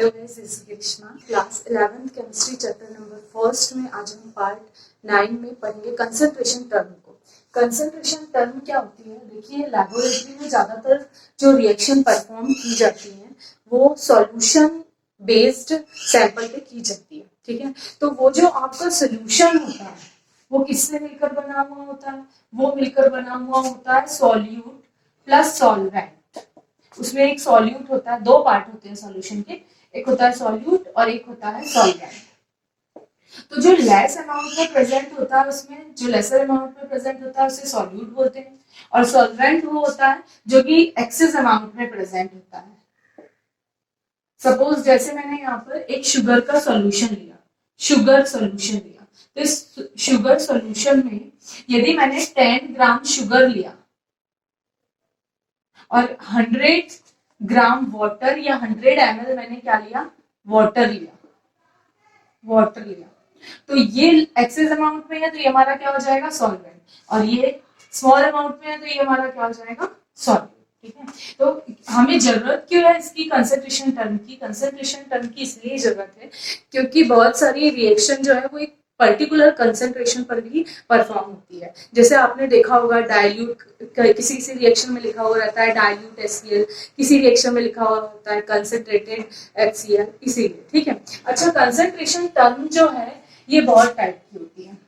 Hello guys, this is Grishma. Class 11th chemistry chapter number first में आज हम part 9 में पढ़ेंगे कंसंट्रेशन टर्म को। कंसंट्रेशन टर्म क्या होती है? देखिए, लैबोरेटरी में ज्यादातर जो रिएक्शन परफॉर्म की जाती है वो सॉल्यूशन बेस्ड सैंपल पे की जाती है, ठीक है। तो वो जो आपका सोल्यूशन होता है वो किससे मिलकर बना हुआ होता है? वो मिलकर बना हुआ होता है सॉल्यूट प्लस सॉल्वेंट। उसमें एक सॉल्यूट होता है, दो पार्ट होते हैं सॉल्यूशन के, एक होता है सॉल्यूट और एक होता है सॉल्वेंट। तो जो लेस अमाउंट में प्रेजेंट होता है उसमें, जो लेसर अमाउंट में प्रेजेंट होता है उसे सॉल्यूट बोलते हैं, और सॉल्वेंट वो होता है जो कि एक्सेस अमाउंट में प्रेजेंट होता है। सपोज जैसे मैंने यहाँ पर एक शुगर का सॉल्यूशन लिया, शुगर सॉल्यूशन लिया, तो इस शुगर सॉल्यूशन में यदि मैंने 10 ग्राम शुगर लिया और 100 ग्राम वाटर या 100 ml मैंने क्या लिया? वाटर लिया, वाटर लिया। तो ये एक्सेस अमाउंट में है तो ये हमारा क्या हो जाएगा? सॉल्वेंट। और ये स्मॉल अमाउंट में है तो ये हमारा क्या हो जाएगा? सॉल्वेंट, ठीक है। तो हमें जरूरत क्यों है इसकी कंसंट्रेशन टर्म की? कंसंट्रेशन टर्म की इसलिए जरूरत है क्योंकि बहुत सारी रिएक्शन जो है वो एक पर्टिकुलर कंसंट्रेशन पर भी परफॉर्म होती है। जैसे आपने देखा होगा डाइल्यूट, किसी किसी रिएक्शन में लिखा हुआ रहता है डाइल्यूट HCl, किसी रिएक्शन में लिखा हुआ होता है कंसंट्रेटेड HCl, इसीलिए, ठीक है। अच्छा, कंसंट्रेशन टर्म जो है ये बहुत टाइप की होती है।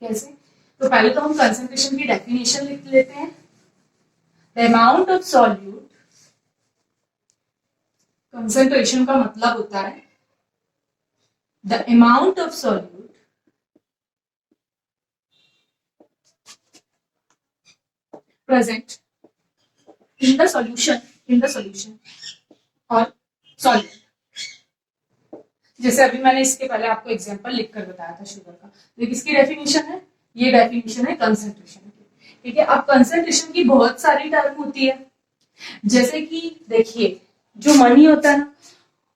कैसे? तो पहले तो हम कंसंट्रेशन की डेफिनेशन लिख लेते हैं। The amount of solute, concentration का मतलब होता है the amount of solute present in the solution और सॉल्वेंट। जैसे अभी मैंने इसके पहले आपको एग्जांपल लिखकर बताया था शुगर का, तो किसकी डेफिनेशन है? ये डेफिनेशन है कंसंट्रेशन की, ठीक है। अब कंसंट्रेशन की बहुत सारी टर्म होती है, जैसे कि देखिए जो मनी होता है ना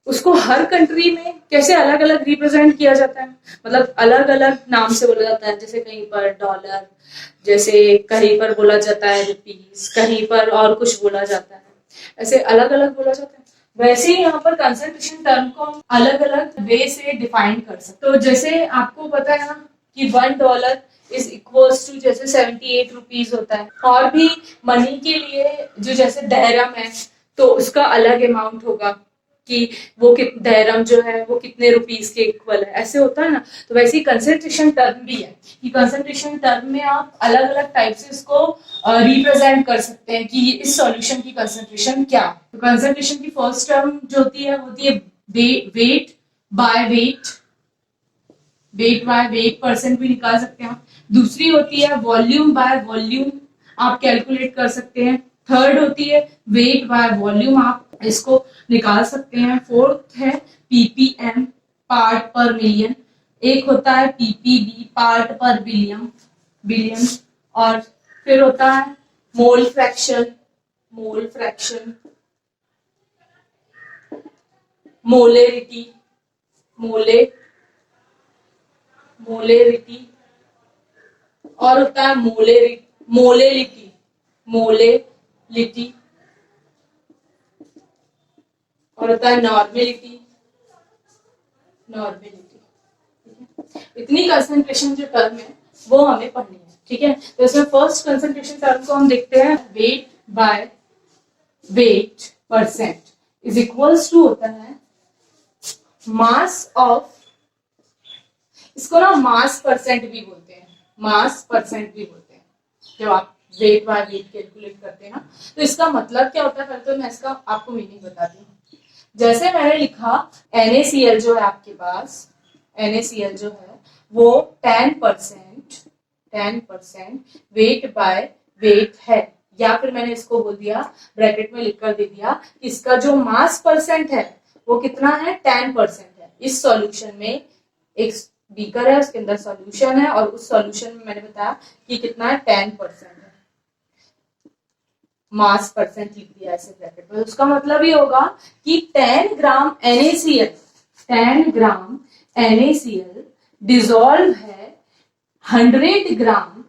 उसको हर कंट्री में कैसे अलग अलग रिप्रेजेंट किया जाता है, मतलब अलग अलग नाम से बोला जाता है। जैसे कहीं पर डॉलर, जैसे कहीं पर बोला जाता है रुपीस, कहीं पर और कुछ बोला जाता है, ऐसे अलग अलग बोला जाता है। वैसे ही यहाँ पर कंसंट्रेशन टर्म को हम अलग अलग वे से डिफाइन कर सकते। तो जैसे आपको पता है ना कि $1 इज इक्वल्स टू जैसे 78 रुपीज होता है, और भी मनी के लिए जो जैसे दहरम है तो उसका अलग अमाउंट होगा कि वो दहरम जो है वो कितने रुपीस के इक्वल है, ऐसे होता है ना। तो वैसे ही कंसंट्रेशन टर्म भी है कि कंसंट्रेशन टर्म में आप अलग अलग टाइप से इसको रिप्रेजेंट कर सकते हैं कि इस सॉल्यूशन की कंसंट्रेशन क्या है। तो कंसंट्रेशन की फर्स्ट टर्म जो होती है wait by wait, wait by weight percent भी निकाल सकते हैं आप। दूसरी होती है वॉल्यूम बाय वॉल्यूम, आप कैलकुलेट कर सकते हैं। थर्ड होती है वेट बाय वॉल्यूम, आप इसको निकाल सकते हैं। फोर्थ है ppm, पार्ट पर मिलियन। एक होता है ppb, पार्ट पर बिलियन। और फिर होता है मोल फ्रैक्शन, मोलेरिटी, मोलेरिटी, और होता है मोलेलिटी, और होता है नॉर्मेलिटी। इतनी कंसंट्रेशन जो टर्म है वो हमें पढ़नी है, ठीक है। तो इसमें फर्स्ट कंसंट्रेशन टर्म को हम देखते हैं, weight by weight percent is equals to होता है मास ऑफ, इसको ना मास परसेंट भी बोलते हैं, जब आप वेट बाय वेट कैलकुलेट करते हैं ना। तो इसका मतलब क्या होता है, पहले तो मैं इसका आपको मीनिंग बताती हूँ। जैसे मैंने लिखा NaCl जो है आपके पास, NaCl जो है वो 10% वेट बाय वेट है, या फिर मैंने इसको बोल दिया, ब्रैकेट में लिखकर दे दिया, इसका जो मास परसेंट है वो कितना है? 10% है। इस सॉल्यूशन में एक बीकर है, उसके अंदर सॉल्यूशन है, और उस सॉल्यूशन में मैंने बताया कि कितना है? 10% है। मास परसेंट लिख दिया ऐसे ब्रैकेट में, उसका मतलब ये होगा कि 10 ग्राम NaCl डिसॉल्व है 100 ग्राम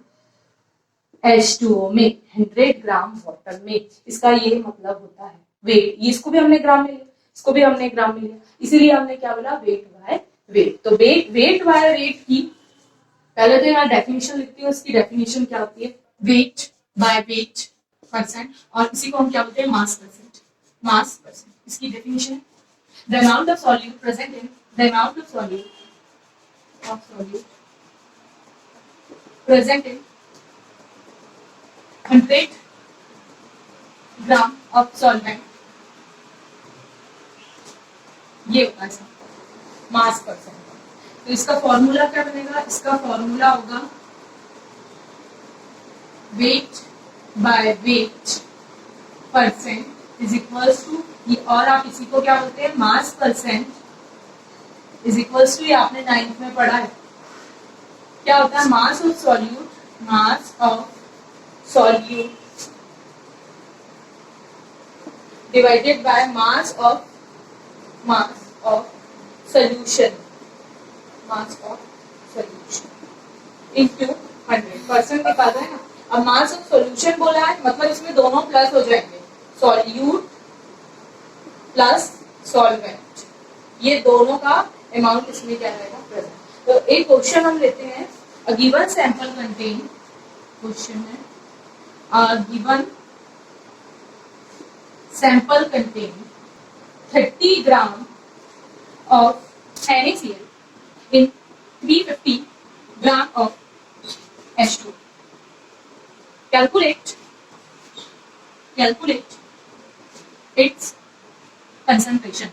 H2O में, 100 ग्राम वाटर में। इसका ये मतलब होता है वेट, इसको भी हमने ग्राम में लिया, इसको भी हमने ग्राम में लिया, इसीलिए हमने क्या बोला, वेट बाय वेट। तो वेट बाय वेट की पहले तो यहाँ डेफिनेशन लिखती हूँ, उसकी डेफिनेशन क्या होती है, वेट बाय वेट परसेंट, और इसी को हम क्या बोलते हैं, मास परसेंट। मास परसेंट इसकी डेफिनेशन है, the amount of solute present in the amount of solute present in 100 gram of solvent, ये होगा इसका मास परसेंट। तो इसका फॉर्मूला क्या बनेगा, इसका फॉर्मूला होगा weight by weight percent is equals to, और आप इसी को क्या बोलते हैं, mass percent is equals to, ये आपने 9th में पढ़ा है, क्या होता है, mass of solute divided by mass of solution into 100% निकालना है ना। अब मास ऑफ सॉल्यूशन बोला है, मतलब इसमें दोनों प्लस हो जाएंगे, सॉल्यूट प्लस सॉल्वेंट, ये दोनों का अमाउंट इसमें क्या रहेगा, प्रेजेंट। तो एक क्वेश्चन हम लेते हैं, a given sample contain, question है, a given sample contain 30 gram of NaCl in 350 gram of H2. Calculate its concentration.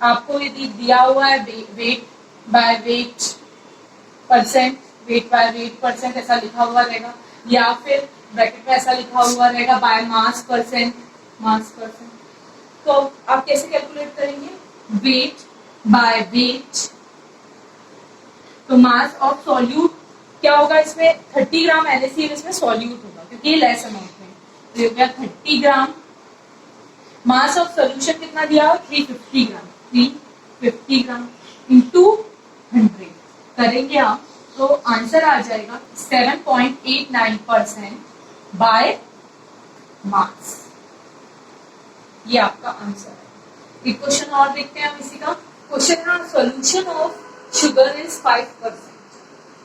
आपको यदि दिया हुआ है वेट बाय वेट परसेंट ऐसा लिखा हुआ रहेगा, या फिर ब्रैकेट में ऐसा लिखा हुआ रहेगा बाय मास परसेंट, तो आप कैसे कैलकुलेट करेंगे, वेट बाय वेट, तो मास ऑफ सॉल्यूट क्या होगा, इसमें 30 ग्राम NaCl इसमें सॉल्यूट होगा क्योंकि ये लेस अमाउंट में, तो ये हो गया 30 ग्राम, मास ऑफ सॉल्यूशन कितना दिया, 350 ग्राम इंटू 100 करेंगे आप, तो आंसर आ जाएगा 7.89% बाय मास, ये आपका आंसर है। एक क्वेश्चन और देखते हैं हम इसी का, क्वेश्चन है सॉल्यूशन ऑफ शुगर इज 5%,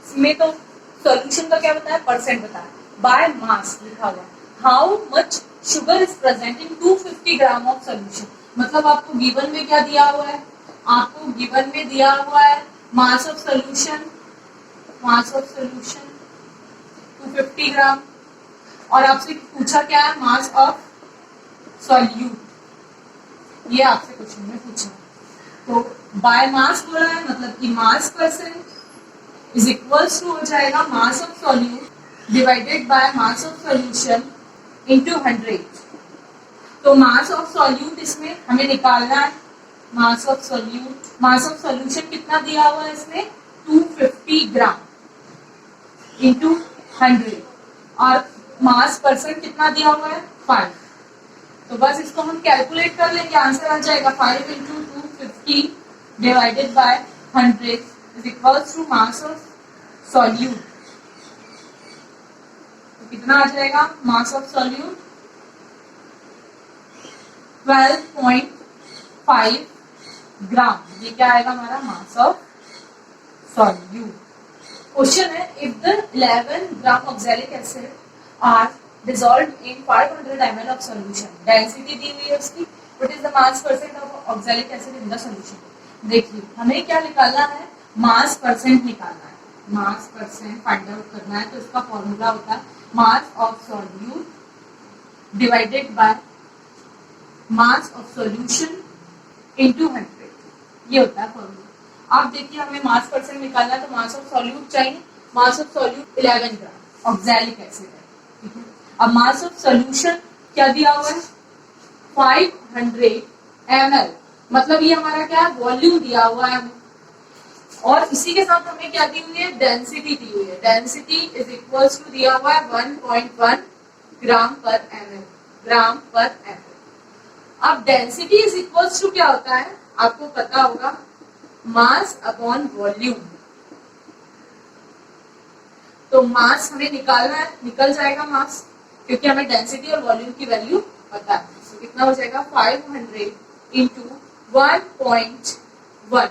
इसमें तो सॉल्यूशन का क्या बताया, परसेंट बताया, बाय मास लिखा हुआ, how much sugar is present in 250 gram of solution, मतलब आपको गिवन में क्या दिया हुआ है, आपको गिवन में दिया हुआ है मास ऑफ सॉल्यूशन 250 ग्राम, और आपसे पूछा क्या है, मास ऑफ सॉल्यूट, ये आपसे क्वेश्चन में पूछा, तो बाय मास बोला है, मतलब कि mass percent is equals to हो जाएगा mass of solute divided by mass of solution into 100। तो मास ऑफ सॉल्यूट इसमें हमें निकालना है, मास ऑफ सॉल्यूशन कितना दिया हुआ है इसमें, 250 ग्राम इंटू 100, और मास परसेंट कितना दिया हुआ है, 5। तो बस इसको हम कैलकुलेट कर लेंगे, आंसर आ जाएगा 5 into 250 divided by 100 is equals to mass of solute, तो कितना आ जाएगा, मास ऑफ सॉल्यूट 12.5 ग्राम, ये क्या आएगा हमारा, मास ऑफ सॉल्यूट। क्वेश्चन है, if the 11 gram oxalic acid are dissolved in 500 ml of solution, density दी हुई है उसकी, what is the mass percent of oxalic acid in the solution. देखिए हमें क्या निकालना है, मास परसेंट निकालना है, मास परसेंट फाइंड आउट करना है, तो इसका फॉर्मूला होता है mass of solute divided by mass of solution into 100, ये होता है फॉर्मूला। आप देखिए हमें मास परसेंट निकालना है, तो मास ऑफ सॉल्यूट चाहिए, मास of solute 11 gram oxalic acid है, ठीक है। अब मास ऑफ सॉल्यूशन क्या दिया हुआ है, 500 ml, मतलब ये हमारा क्या है, वॉल्यूम दिया हुआ है, और इसी के साथ हमें क्या दी हुई है, डेंसिटी दी हुई है, डेंसिटी इज इक्वल्स टू दिया हुआ है 1.1 ग्राम पर ml। अब डेंसिटी इज इक्वल्स टू क्या होता है, आपको पता होगा, मास अपॉन वॉल्यूम, तो मास हमें निकालना है, निकल जाएगा मास, क्योंकि हमें डेंसिटी और वॉल्यूम की वैल्यू पता है। तो कितना हो जाएगा 500 इंटू 1.1,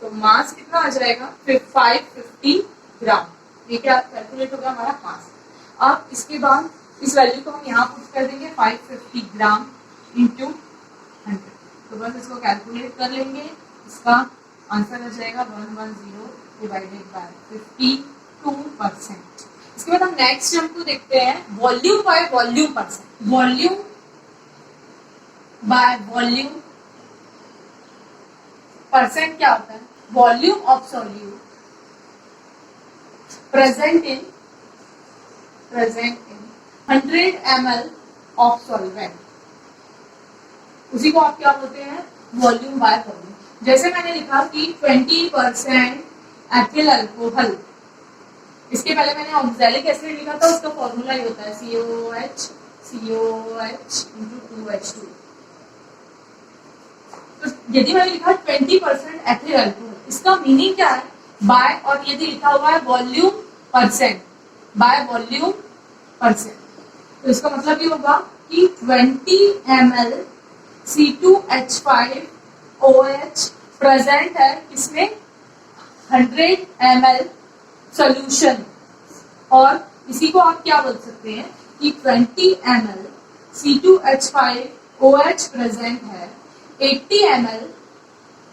तो मास कितना आ जाएगा 550 ग्राम। ये क्या कैलकुलेट होगा हमारा मास। अब इसके बाद इस वैल्यू को हम यहाँ पुट कर देंगे 550 ग्राम इंटू 100, तो बस इसको कैलकुलेट कर लेंगे। इसका आंसर आ जाएगा 110 डिवाइडेड बाय 52%। इसके बाद हम नेक्स्ट टर्म को देखते हैं volume by volume percent. Volume by volume percent क्या होता है? Volume of solute present in 100 ml of solvent, उसी को आप क्या बोलते हैं? Volume by volume. जैसे मैंने लिखा कि 20% एथिल अल्कोहल, इसके पहले मैंने ऑक्सैलिक एसिड लिखा था, उसका फॉर्मूला ही होता है COOH into 2H2। तो यदि मैंने लिखा 20% एथिल अल्कोहल, इसका मीनिंग क्या है? बाय, और यदि लिखा हुआ है volume percent, bye volume percent, तो इसका मतलब ये होगा कि 20 ml C2H5OH प्रेजेंट है किसमें? 100 ml सॉल्यूशन। और इसी को आप क्या बोल सकते हैं कि 20 ml C2H5OH प्रेजेंट है 80 ml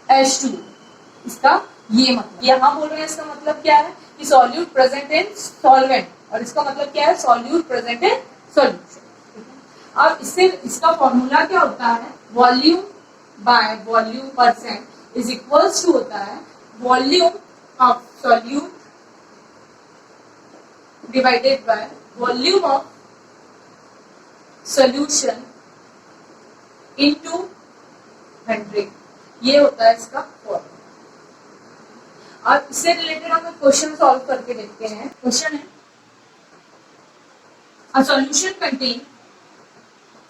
H2। इसका ये मतलब, यहाँ बोल रहे हैं इसका मतलब क्या है कि सॉल्यूट प्रेजेंट इन सॉल्वेंट, और इसका मतलब क्या है? Solute present in solution. अब इससे इसका फॉर्मूला क्या होता है? Volume by volume percent is equals to होता है volume of solute divided by volume of solution into 100। ये होता है इसका फॉर्मूला। अब इससे रिलेटेड हम क्वेश्चन सॉल्व करके देखते हैं। क्वेश्चन है a solution contain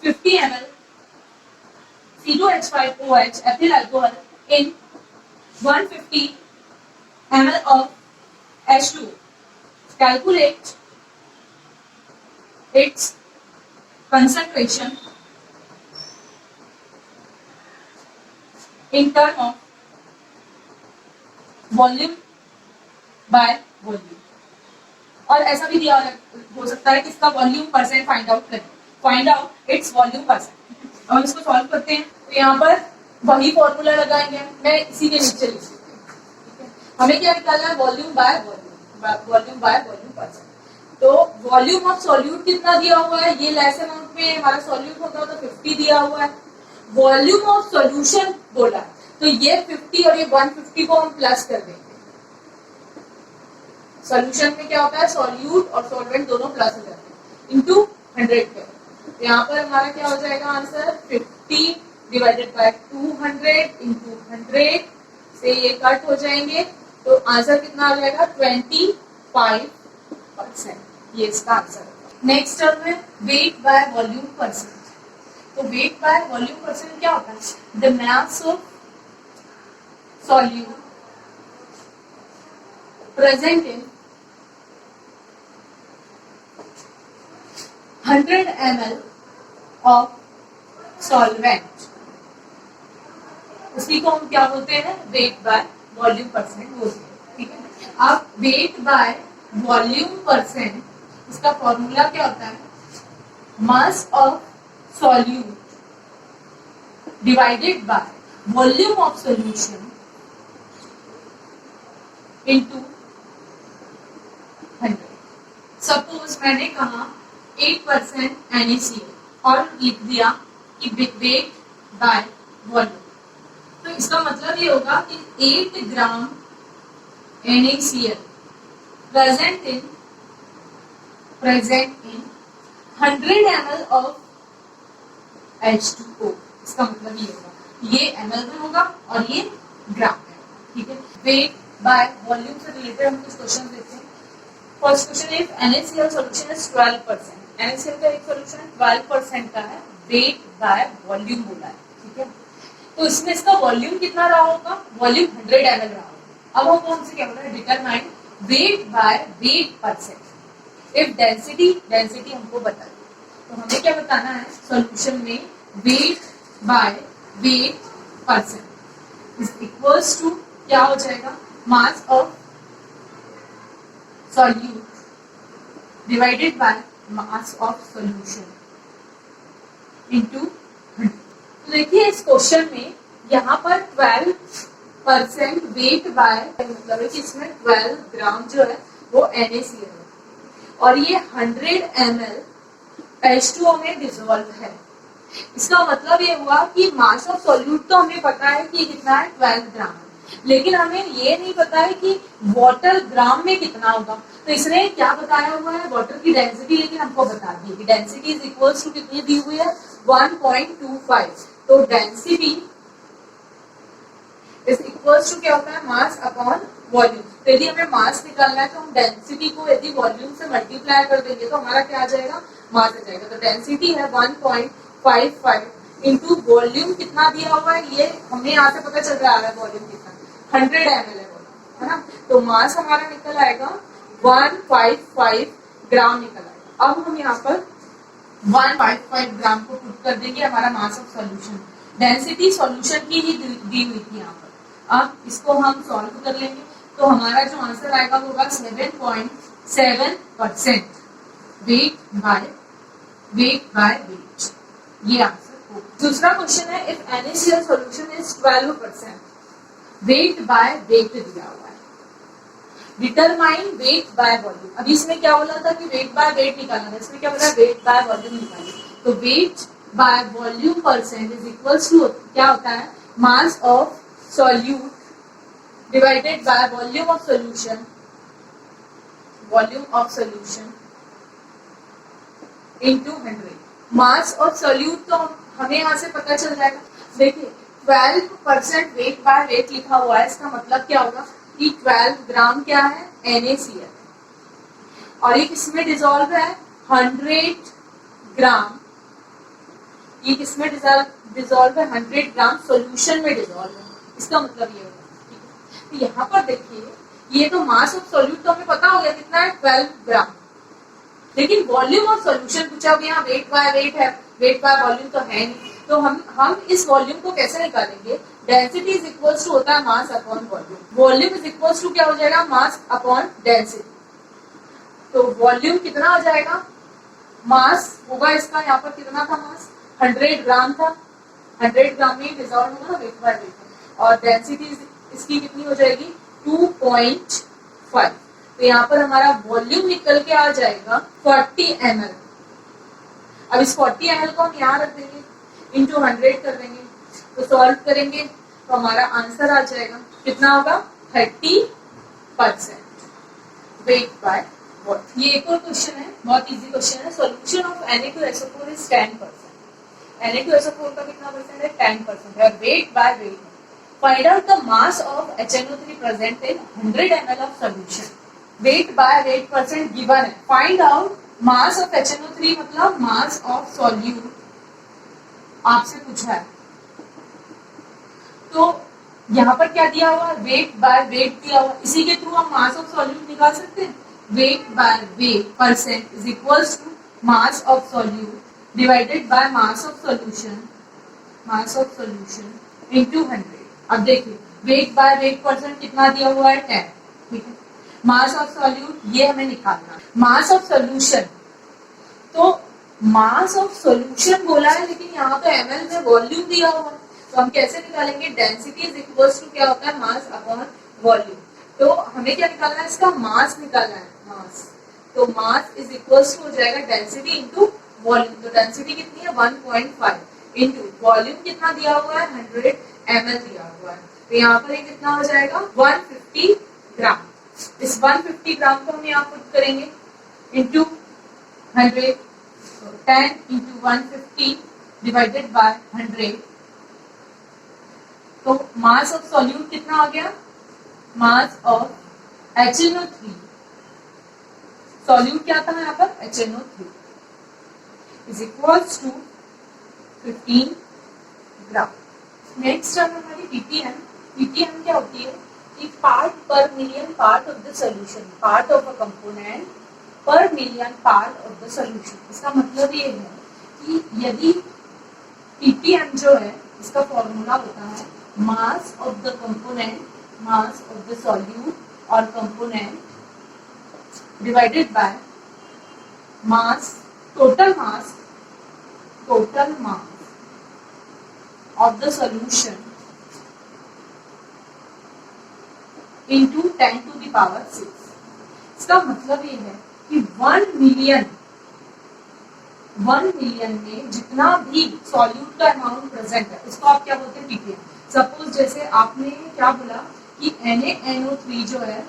50 ml C2H5OH ethyl alcohol in 150 ml of H2. Calculate its concentration in terms of volume by volume। और ऐसा भी दिया हो सकता है कि इसका वॉल्यूम परसेंट फाइंड आउट करें, find out its volume percent. और इसको सॉल्व करते हैं तो यहाँ पर वही फॉर्मूला लगाएंगे, मैं इसी के नीचे लिख देती हूँ। हमें क्या निकालना है? Volume by volume, volume by volume percent. तो वॉल्यूम ऑफ सॉल्यूट कितना दिया हुआ है? ये लेस अमाउंट में हमारा सॉल्यूट होता तो 50 दिया हुआ है। वॉल्यूम ऑफ सॉल्यूशन बोला तो ये 50 और ये 150 को हम प्लस कर देंगे। सॉल्यूशन में क्या होता है? सॉल्यूट और सॉल्वेंट दोनों प्लस हो जाते हैं इनटू 100 पे। तो यहाँ पर हमारा क्या हो जाएगा आंसर? 50 डिवाइडेड बाय 200 इंटू 100 से ये कट हो जाएंगे, तो आंसर कितना आ जाएगा? 25%। ये इसका आंसर। नेक्स्ट टर्म है वेट बाय वॉल्यूम परसेंट। तो वेट बाय वॉल्यूम परसेंट क्या होता है? The mass of solute present in 100 ml of solvent, उसी को हम क्या बोलते हैं? वेट बाय वॉल्यूम परसेंट बोलते हैं। ठीक है, अब वेट बाय वॉल्यूम परसेंट, इसका फॉर्मूला क्या होता है? Mass of solute divided by volume of solution into 100। Suppose मैंने कहा 8% NaCl और लिख दिया कि वेट बाय वॉल्यूम, तो इसका मतलब ये होगा कि 8 ग्राम NaCl present in 100 ml of H2O। इसका मतलब ये होगा, ये ml में होगा और ये ग्राम में। ठीक है, वेट बाय वॉल्यूम से रिलेटेड हम कुछ क्वेश्चन देखते हैं। First question if NaCl solution is 12%, NaCl का एक सॉल्यूशन 12% का है, वेट बाय वॉल्यूम बोला है। ठीक है, तो इसमें इसका वॉल्यूम कितना रहा होगा? वॉल्यूम 100 ml रहा होगा। अब हम कौन से क्या बोल रहे हैं? Determine weight by weight percent. If density हमको बताइए, तो हमें क्या बताना है? सॉल्यूशन में weight by weight percent is equals to क्या हो जाएगा, mass of solute divided by mass of solution into 100। तो देखिए इस क्वेश्चन में यहाँ पर 12% वेट बाय, मतलब है कि इसमें 12 ग्राम जो है वो NaCl है और ये 100 ml H2O में डिसॉल्व है। इसका मतलब ये हुआ कि मास ऑफ सॉल्यूट तो हमें पता है कि कितना है, 12 ग्राम है, लेकिन हमें ये नहीं पता है कि वाटर ग्राम में कितना होगा। तो इसने क्या बताया हुआ है, वाटर की डेंसिटी, लेकिन हमको बता दी कि डेंसिटी इज इक्वल्स टू कितनी दी हुई है, 1.25। तो डेंसिटी इज इक्वल्स टू क्या होता है, मास अपॉन वॉल्यूम। तो यदि हमें मास निकालना है तो हम डेंसिटी को यदि वॉल्यूम से मल्टीप्लाई कर देंगे तो हमारा क्या आ जाएगा, मास आ जाएगा। तो डेंसिटी है 1.55 इंटू वॉल्यूम कितना दिया हुआ है, ये हमें यहाँ से पता चल रहा है वॉल्यूम कितना, 100 ml है ना। तो मास हमारा निकल आएगा 155 ग्राम निकल आएगा। अब हम यहाँ पर 155 ग्राम को पुट कर देंगे, हमारा mass of solution. Density solution की ही दी हुई थी यहाँ पर। अब इसको हम सॉल्व कर लेंगे तो हमारा जो आंसर आएगा वो होगा 7.7% वेट बाय वेट, ये आंसर होगा। दूसरा क्वेश्चन है, if NaCl solution is 12%, wait by wait दिया हुआ है, डिटरमाइन वेट बाय वॉल्यूम। अभी इसमें क्या बोला था कि वेट बाय वेट निकालना था, इसमें क्या बोला, वेट बाय वॉल्यूम निकालिए। तो weight by volume percent is equals to क्या होता है, mass of solute divided by volume of solution into 100। Mass of solute तो हमें यहाँ से पता चल जाएगा। देखिए 12% वेट बाय वेट लिखा हुआ है, इसका मतलब क्या होगा कि 12 ग्राम क्या है, NaCl, और ये किसमें डिसॉल्व है, 100 ग्राम। ये किसमें डिसॉल्व है, 100 ग्राम सॉल्यूशन में डिसॉल्व है। इसका मतलब ये होगा, ठीक है। तो यहाँ पर देखिए ये तो मास ऑफ सॉल्यूट तो हमें पता हो गया कितना है, 12 ग्राम, लेकिन वॉल्यूम ऑफ सॉल्यूशन पूछा, अब यहाँ वेट बाय वेट है, वेट बाय वॉल्यूम तो है नहीं। तो हम इस वॉल्यूम को कैसे निकालेंगे, डेंसिटी इज इक्वल्स टू होता है mass upon volume, volume is equals to क्या हो जाएगा, मास अपॉन डेंसिटी। तो वॉल्यूम कितना हो जाएगा, मास होगा इसका, यहाँ पर कितना था मास, 100 ग्राम था, 100 ग्राम में डिसॉल्व होगा ना वेट बाय वेट, और डेंसिटी इसकी कितनी हो जाएगी, 2.5। तो यहाँ पर हमारा वॉल्यूम निकल के आ जाएगा 40 ml। अब इस 40 ml को हम यहाँ रख देंगे, इंटू 100 कर देंगे, तो सॉल्व करेंगे तो हमारा आंसर आ जाएगा कितना होगा, 30% वेट बाय वॉल्यूम। ये एक और क्वेश्चन है, बहुत इजी क्वेश्चन है। Solution of Na2SO4 is 10%। Na2SO4 का कितना परसेंट है, 10% है, और वेट बाय वेट है। Find out the mass of HNO3 present in 100 ml of solution. Weight by weight percent given है, find out mass of HNO3 मतलब mass of solute आपसे पूछा है। तो यहाँ पर क्या दिया हुआ, वेट बाय वेट दिया हुआ, इसी के थ्रू हम मास ऑफ सॉल्यूट निकाल सकते हैं। Weight by weight percent is equals to mass of solute divided by mass of solution into 100। अब देखिए वेट बाय वेट परसेंट कितना दिया हुआ है, 10, ठीक है। मास ऑफ सॉल्यूट ये हमें निकालना, मास ऑफ सॉल्यूशन, तो मास ऑफ सॉल्यूशन बोला है लेकिन यहाँ तो ml में वॉल्यूम दिया हुआ है, तो हम कैसे निकालेंगे, डेंसिटी इज इक्वल्स टू क्या होता है, मास अपॉन वॉल्यूम। तो हमें क्या निकालना है, इसका मास निकालना है, मास। तो मास इज इक्वल्स टू हो जाएगा डेंसिटी इंटू वॉल्यूम। तो डेंसिटी कितनी है, 1.5 इंटू वॉल्यूम कितना दिया हुआ है, 100 ml दिया हुआ है। तो यहाँ पर ये कितना हो जाएगा, 150 ग्राम। इस 150 ग्राम को हम यहाँ पुट करेंगे इंटू 100, 10 इंटू 150 डिवाइडेड बाय 100। तो मास ऑफ सॉल्यूट कितना आ गया, मास ऑफ HNO3, सॉल्यूट क्या था यहाँ पर, HNO3 is equals to 15 gram. Next है हमारी ppm। ppm क्या होती है कि part per million part of the solution, part of a component per million part of the solution. इसका मतलब ये है कि यदि ppm जो है इसका फॉर्मूला होता है mass of the component, mass of the solute और component divided by mass, total mass of the solution into 10 to the power 6। इसका मतलब ये है कि 1 मिलियन में जितना भी सॉल्यूट का अमाउंट प्रेजेंट है उसको आप क्या बोलते हैं, ppm। सपोज जैसे आपने क्या बोला कि NaNO3 जो है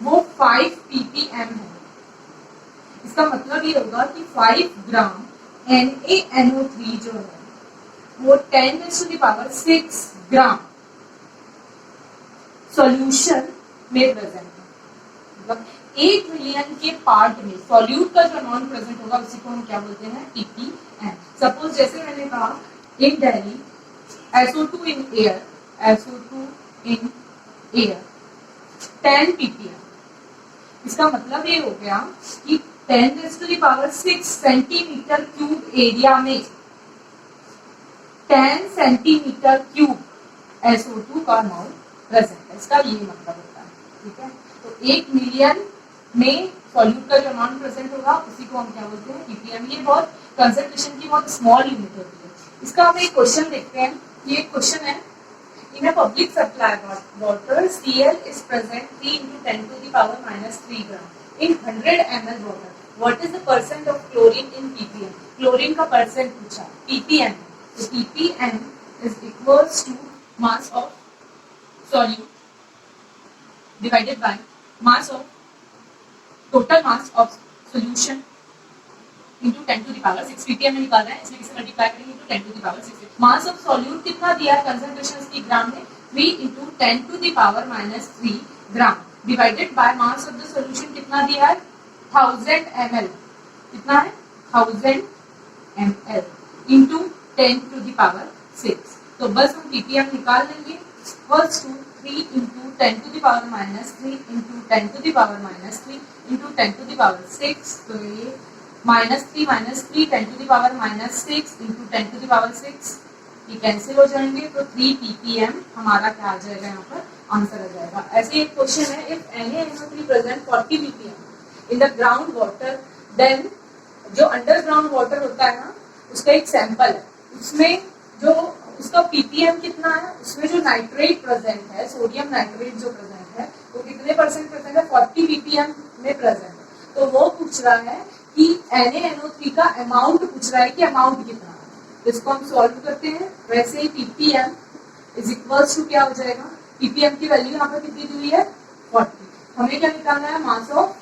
वो 5 ppm है, इसका मतलब ये होगा कि 5 ग्राम NaNO3 जो है वो 10⁻⁶ ग्राम सॉल्यूशन में प्रेजेंट है। मतलब 1 मिलियन के पार्ट में सॉल्यूट का जो अमाउंट प्रेजेंट होगा उसी को हम क्या बोलते हैं, ppm। सपोज जैसे मैंने कहा in Delhi SO2 in air 10 ppm, इसका मतलब ये हो गया कि 10⁻⁶ सेंटीमीटर क्यूब एरिया में 10 सेंटीमीटर क्यूब SO2 का अमाउंट प्रेजेंट है, इसका ये मतलब होता है। ठीक है, तो 1 मिलियन में सॉल्यूट का जो अमाउंट प्रेजेंट होगा उसी को हम क्या बोलते हैं, ppm। ये बहुत कंसंट्रेशन की बहुत स्मॉल यूनिट होती है। इसका हम एक क्वेश्चन देखते हैं। ये क्वेश्चन है, in a public supply water Cl is present 3 into 10 to the power -3 gram in 100 ml water, what is the percent of chlorine in ppm। Chlorine का परसेंट पूछा, ppm। तो ppm is equals to mass of solute divided by mass of total mass of solution into 10 to the power 6। ppm में निकालना है, इसलिए इसे multiply करेंगे into 10 to the power 6। Mass of solute कितना दिया है कंसंट्रेशन की ग्राम में, 3 into 10 to the power -3 gram divided by mass of the solution कितना दिया है 1000 ml, कितना है 1000 ml into 10 to the power 6। तो बस हम ppm निकाल लेंगे, equals to 3 into 10 to the power -3 into 10 to the power -3 into 10 to the power 6। तो ये -3 10 to the power -6 into 10 to the power 6 ये कैंसिल हो जाएंगे, तो 3 ppm हमारा क्या आ जाएगा, यहाँ पर आंसर आ जाएगा। ऐसे एक क्वेश्चन है, if NaNO3 present 40 ppm in the ground water then, जो अंडरग्राउंड वाटर होता है ना उसका एक सैंपल है, उसमें जो उसका ppm कितना है, उसमें जो नाइट्रेट प्रेजेंट है, सोडियम नाइट्रेट जो प्रेजेंट है वो कितने परसेंट प्रेजेंट है, 40 ppm में प्रेजेंट है। तो वो पूछ रहा है कि NaNO3 का अमाउंट पूछ रहा है कि अमाउंट कितना है। तो इसको हम सॉल्व करते हैं। वैसे ही ppm इज इक्वल्स टू क्या हो जाएगा, ppm की वैल्यू यहाँ पर कितनी दी हुई है 40। हमें क्या निकालना है, mass of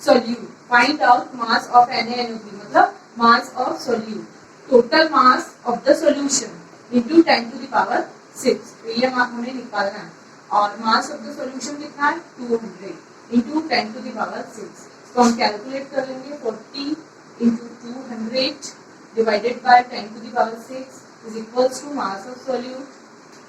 solute. Find out mass of NaNO3 मतलब mass of solute, total mass of the solution into 10 to the power 6। तो ये हमें निकालना है। और मास ऑफ द सॉल्यूशन कितना है 200 इनटू 10 टू द पावर 6। तो हम कैलकुलेट कर लेंगे, 40 into 200 divided by 10 to the power 6 is equals to mass of solute।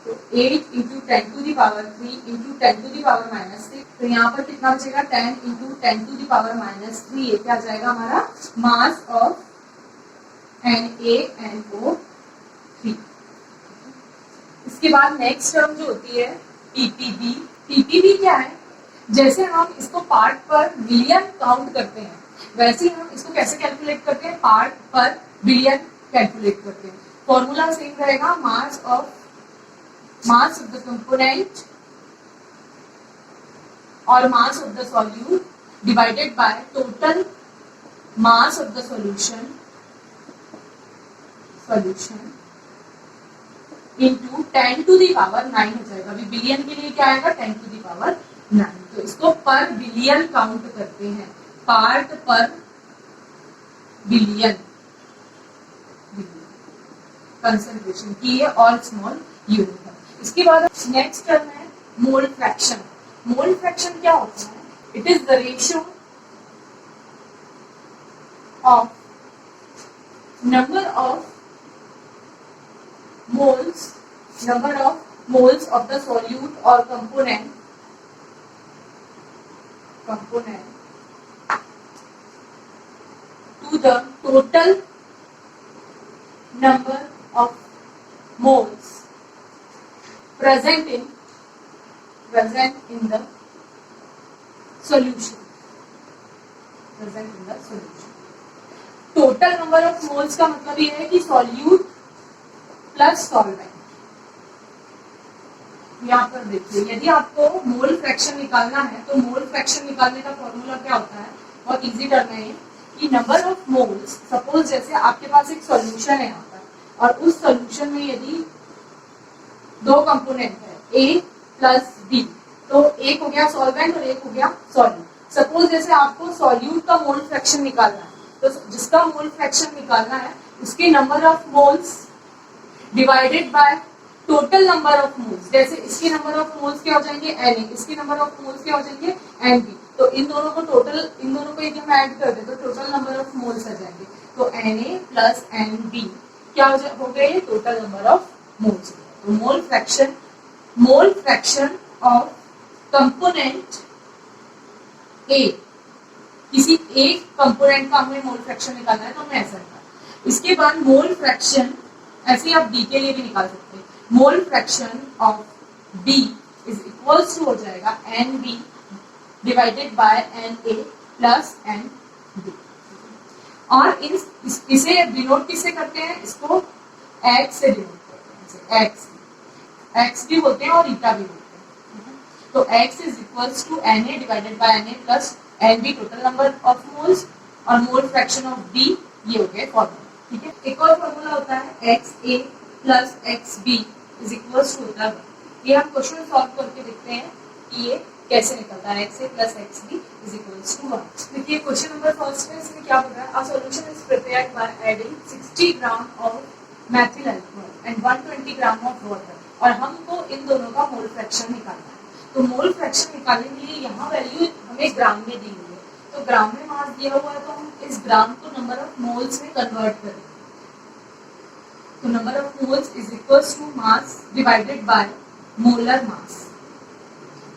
तो 8 into 10 to the power 3 into 10 to the power -6। तो यहाँ पर कितना बचेगा, 10 into 10 to the power -3। ये क्या जाएगा हमारा मास ऑफ NaNO3। इसके बाद नेक्स्ट टर्म जो होती है ppb। ppb क्या है, जैसे हम इसको पार्ट पर बिलियन काउंट करते हैं वैसे ही हम इसको कैसे कैलकुलेट करते हैं, पार्ट पर बिलियन कैलकुलेट करते हैं। फॉर्मूला सेम रहेगा, मास ऑफ द कंपोनेंट और mass of the solute divided by total mass of the solution into 10 to the power 9 हो जाएगा। अभी बिलियन के लिए क्या आएगा, 10 टू द पावर 9। तो इसको पर बिलियन काउंट करते हैं, पार्ट पर बिलियन कंसंट्रेशन की ये और स्मॉल यूनिट है। इसके बाद नेक्स्ट टर्म है मोल फ्रैक्शन। मोल फ्रैक्शन क्या होता है, it is the ratio of number of moles of the solute or component to the total number of moles present in the solution. Total number of moles का मतलब ये है कि solute plus solvent. यहाँ पर देखिए, यदि आपको मोल फ्रैक्शन निकालना है तो मोल फ्रैक्शन निकालने का फॉर्मूला क्या होता है, बहुत इजी टर्म है ये, कि नंबर ऑफ मोल्स, सपोज जैसे आपके पास एक सॉल्यूशन है यहाँ पर, और उस सॉल्यूशन में यदि दो कंपोनेंट है A प्लस B, तो एक हो गया सॉल्वेंट और एक हो गया सॉल्यूट। सपोज जैसे आपको सॉल्यूट का मोल फ्रैक्शन निकालना है, तो जिसका मोल फ्रैक्शन निकालना है उसके number of moles divided by total number of moles. जैसे इसके नंबर ऑफ मोल्स क्या हो जाएंगे Na, इसके नंबर ऑफ मोल्स क्या हो जाएंगे Nb, तो इन दोनों को यदि हम ऐड कर दें तो टोटल नंबर ऑफ मोल्स आ जाएंगे। तो Na प्लस Nb क्या हो गए, टोटल नंबर ऑफ मोल्स। तो mole fraction of component A, किसी एक कंपोनेंट का हमें मोल फ्रैक्शन निकालना है तो हमें ऐसा निकालना। इसके बाद मोल फ्रैक्शन, ऐसे ही आप B के लिए भी निकाल सकते हैं। Mole fraction of B is equals to हो जाएगा Nb divided by Na plus Nb। और इसे डिनोट किससे करते हैं, इसको x से डिनोट करते हैं, x भी होते हैं और ईटा भी होते हैं। तो x is equals to Na divided by Na plus Nb, total number of moles, और मोल फ्रैक्शन ऑफ B, ये हो गया फॉर्मूला। ठीक है, एक और फॉर्मूला होता है XA plus XB is equals to होता है। ये हम क्वेश्चन सॉल्व करके देखते हैं कि ये कैसे निकलता है। XA plus XB is equals to 1। देखिए क्वेश्चन नंबर फर्स्ट में इसमें क्या बोल रहा है, a solution is prepared by adding 60 gram of methyl alcohol and 120 gram of water, और हमको इन दोनों का मोल फ्रैक्शन निकालना है। तो मोल फ्रैक्शन निकालने के लिए यहाँ वैल्यू हमें ग्राम में दी हुई है, तो ग्राम में मास दिया हुआ है तो हम इस ग्राम को नंबर ऑफ मोल्स में कन्वर्ट करेंगे। तो number of moles is equals to mass divided by molar mass.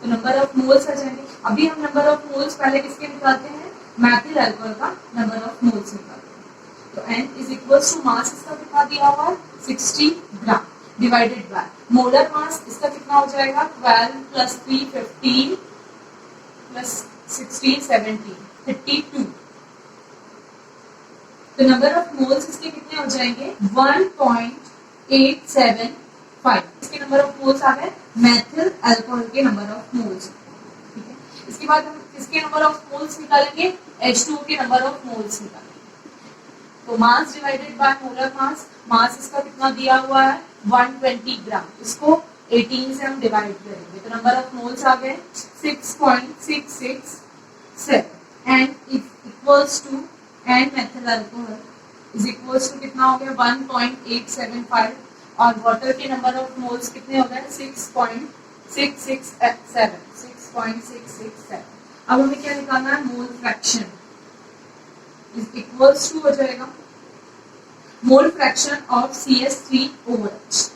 तो नंबर ऑफ मोल्स आ जाएंगे। अभी हम नंबर ऑफ मोल्स पहले किसके निकालते हैं, मेथिल अल्कोहल का नंबर ऑफ मोल्स निकालते हैं। तो n is equals to mass इसका कितना दिया हुआ है 60 gram divided by molar mass, इसका कितना हो जाएगा 12 प्लस 3 15 प्लस 16 17 32। तो नंबर ऑफ मोल्स इसके कितने हो जाएंगे 1.875। इसके नंबर ऑफ मोल्स आ गए मेथिल अल्कोहल के नंबर ऑफ मोल्स। ठीक है, इसके बाद हम इसके नंबर ऑफ मोल्स निकालेंगे, H2O के नंबर ऑफ मोल्स निकालेंगे। तो mass divided by molar mass, mass इसका कितना दिया हुआ है 120 ग्राम, इसको 18 से हम डिवाइड करेंगे तो नंबर ऑफ मोल्स आ गए 6.667 n equals to n methyl alcohol is equals to कितना हो गया 1.875, और वाटर के नंबर ऑफ मोल्स कितने हो गए 6.667। अब हमें क्या निकालना है, mole fraction is equals to हो जाएगा मोल फ्रैक्शन ऑफ CH3OH,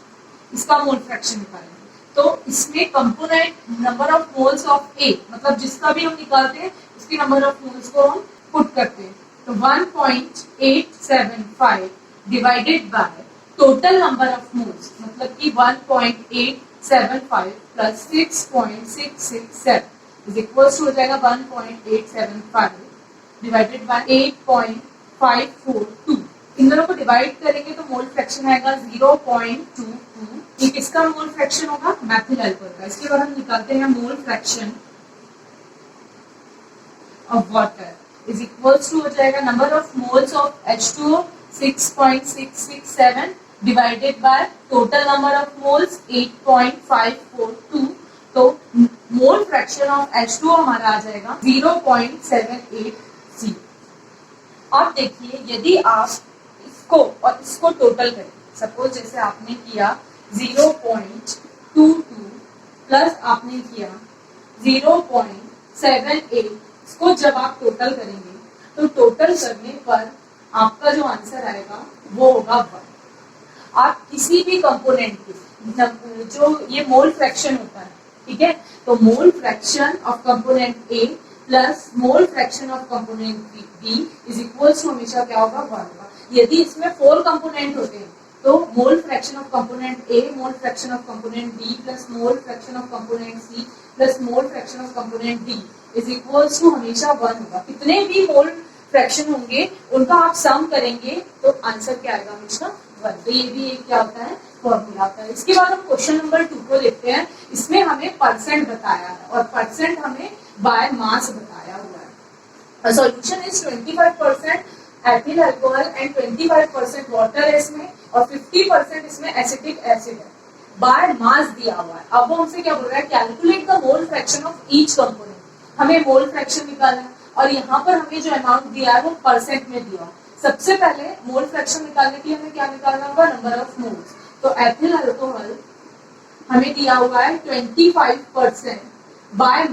इसका मोल फ्रैक्शन निकालेंगे। तो इसमें component number of moles of A, मतलब जिसका भी हम निकालते हैं उसके नंबर ऑफ मोल्स को हम पुट करते हैं। तो 1.875 divided by total number of moles, मतलब कि 1.875 प्लस 6.667 इज इक्वल्स टू हो जाएगा 1.875 डिवाइडेड बाय 8.542। इन दोनों को डिवाइड करेंगे तो मोल फ्रैक्शन आएगा 0.22। ये किसका मोल फ्रैक्शन होगा, मेथिल अल्कोहल का। इसके बाद हम निकालते हैं mole fraction of water is equals to हो जाएगा number of moles of H2O 6.667 divided by total number of moles 8.542। तो मोल फ्रैक्शन ऑफ H2O हमारा आ जाएगा 0.780। अब देखिए यदि आप इसको और इसको टोटल करें, सपोज जैसे आपने किया 0.22 प्लस आपने किया 0.78, इसको जब आप टोटल करेंगे तो टोटल करने पर आपका जो आंसर आएगा वो होगा 1। आप किसी भी कंपोनेंट के जो ये मोल फ्रैक्शन होता है, ठीक है, तो mole fraction of component A plus mole fraction of component B is equals to हमेशा क्या होगा 1 होगा। यदि इसमें 4 कंपोनेंट होते हैं तो mole fraction of component A, mole fraction of component B plus mole fraction of component C plus mole fraction of component D is equals to हमेशा 1 होगा। कितने भी मोल फ्रैक्शन होंगे उनका आप सम करेंगे तो आंसर क्या आएगा हमेशा 1। तो ये भी एक क्या होता है फॉर्मूला होता है। इसके बाद हम क्वेश्चन नंबर 2 को देखते हैं। इसमें हमें परसेंट बताया है और परसेंट हमें बाय मास बताया हुआ है। Solution is 25% ethyl alcohol and 25% water है इसमें और 50% इसमें एसिटिक एसिड है। बाय मास दिया हुआ है। अब वो हमसे क्या बोल रहा है, calculate the mole fraction of each component. हमें मोल फ्रैक्शन निकालना है और यहाँ पर हमें जो अमाउंट दिया है वो परसेंट में दिया है। सबसे पहले मोल फ्रैक्शन निकालने के लिए हमें क्या निकालना होगा, नंबर ऑफ मोल्स। तो एथिल अल्कोहल हमें दिया हुआ है 25% बाय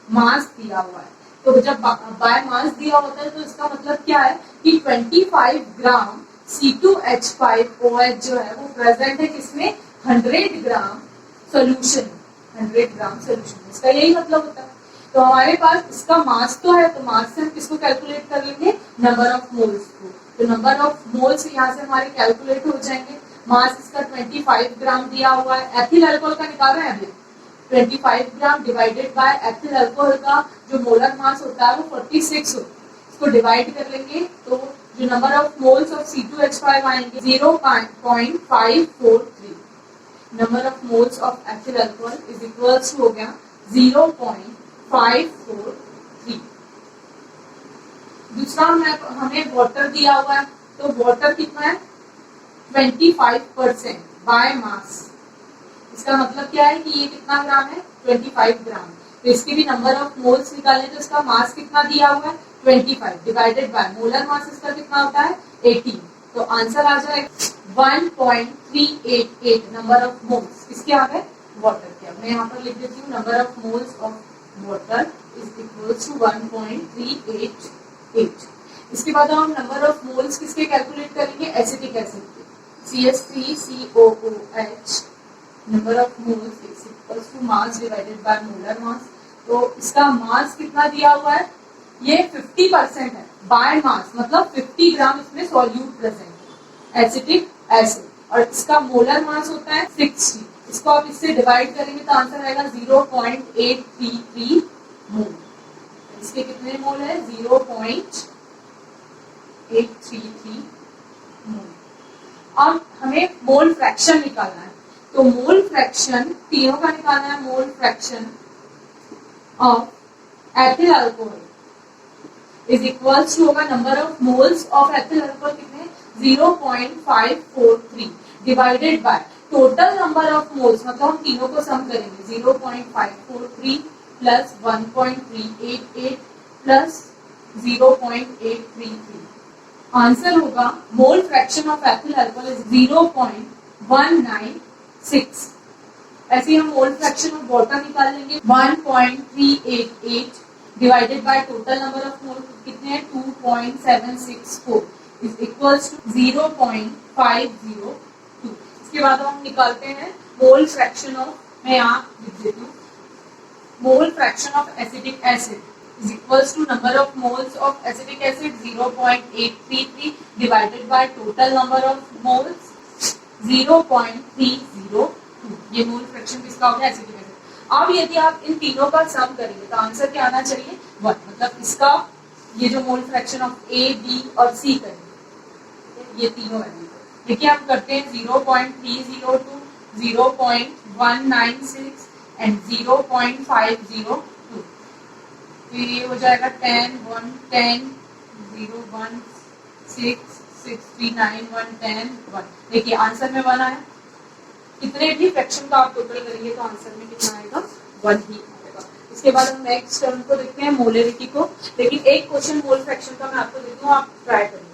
मास दिया हुआ है। तो जब बाय मास दिया होता है तो इसका मतलब क्या है कि 25 ग्राम C2H5OH जो है वो प्रेजेंट है किसमें, 100 ग्राम सोल्यूशन, 100 ग्राम सोल्यूशन। इसका यही मतलब होता है। तो हमारे पास इसका मास तो है, तो मास से हम किसको कैलकुलेट कर लेंगे, नंबर ऑफ मोल्स को। तो नंबर ऑफ मोल्स यहाँ से हमारे कैलकुलेट हो जाएंगे। मास इसका 25 ग्राम दिया हुआ है। एथिल अल्कोहल का निकाल रहे हैं अभी, 25 ग्राम डिवाइडेड बाय एथिल अल्कोहल का जो मोलर मास होता है वो 46 होता है। इसको डिवाइड कर लेंगे तो जो number of moles of C2H5 आएंगे 0.543। Number of moles of ethyl alcohol is equals हो गया 0.543। दूसरा हमें वाटर दिया हुआ है, तो वाटर कितना है 25% बाय मास। इसका मतलब क्या है कि ये कितना ग्राम है 25 ग्राम। तो इसके भी नंबर ऑफ मोल्स निकालें तो इसका मास कितना दिया हुआ है 25 डिवाइडेड बाय मोलर मास इसका कितना होता है 18। तो आंसर आ जाएगा 1.388 नंबर ऑफ मोल्स। किसके आ गए, वाटर के। मैं यहाँ पर लिख देती हूँ number of moles of water is equals to 1.388। इसके बाद हम नंबर ऑफ मोल्स किसके कैलकुलेट करेंगे, एसिटिक एसिड के, CH3COOH। Number of moles is equals to mass divided by molar mass. तो इसका मास कितना दिया हुआ है, ये 50% है बाय मास, मतलब 50 ग्राम इसमें सॉल्यूट प्रेजेंट है एसिटिक एसिड, और इसका मोलर मास होता है 60। इसको आप इससे डिवाइड करेंगे तो आंसर आएगा 0.833 मोल। इसके कितने मोल है 0.833 मोल। अब हमें मोल फ्रैक्शन निकालना है। तो मोल फ्रैक्शन तीनों का निकालना है। Mole fraction of ethyl alcohol is equals to होगा number of moles of ethyl alcohol कितने 0.543 divided by total number of moles, मतलब हम तीनों को सम करेंगे 0.543 प्लस 1.388 प्लस 0.833। आंसर होगा मोल fraction of ethyl alcohol is 0.196। ऐसे हम मोल फ्रैक्शन ऑफ वाटर निकाल लेंगे 1.388 divided by total number of mole कितने हैं 2.764 इज इक्वल्स टू 0.502। इसके बाद हम निकालते हैं मोल फ्रैक्शन ऑफ, मैं यहाँ लिख देती हूँ, मोल fraction of acetic acid is equals to number of moles of acetic acid 0.833 divided by total number of moles 0.302। ये मोल फ्रैक्शन किसका हो गया, एसिटिक एसिड। अब यदि आप इन तीनों का सम करेंगे तो आंसर क्या आना चाहिए 1, मतलब इसका ये जो mole fraction of A B और सी करेंगे ये तीनों वैल्यू। देखिए हम करते हैं 0.302 0.196 एंड 0.502। फिर ये हो जाएगा 10 1 10 0 1 6 6 3 9 1 10 1। देखिए आंसर में 1 आया। कितने भी फ्रैक्शन का आप टोटल करेंगे तो आंसर में कितना आएगा 1 ही आएगा। इसके बाद हम नेक्स्ट टर्म को देखते हैं मोलरिटी को। लेकिन एक क्वेश्चन मोल फ्रैक्शन का मैं आपको देती हूँ, आप ट्राई करिए।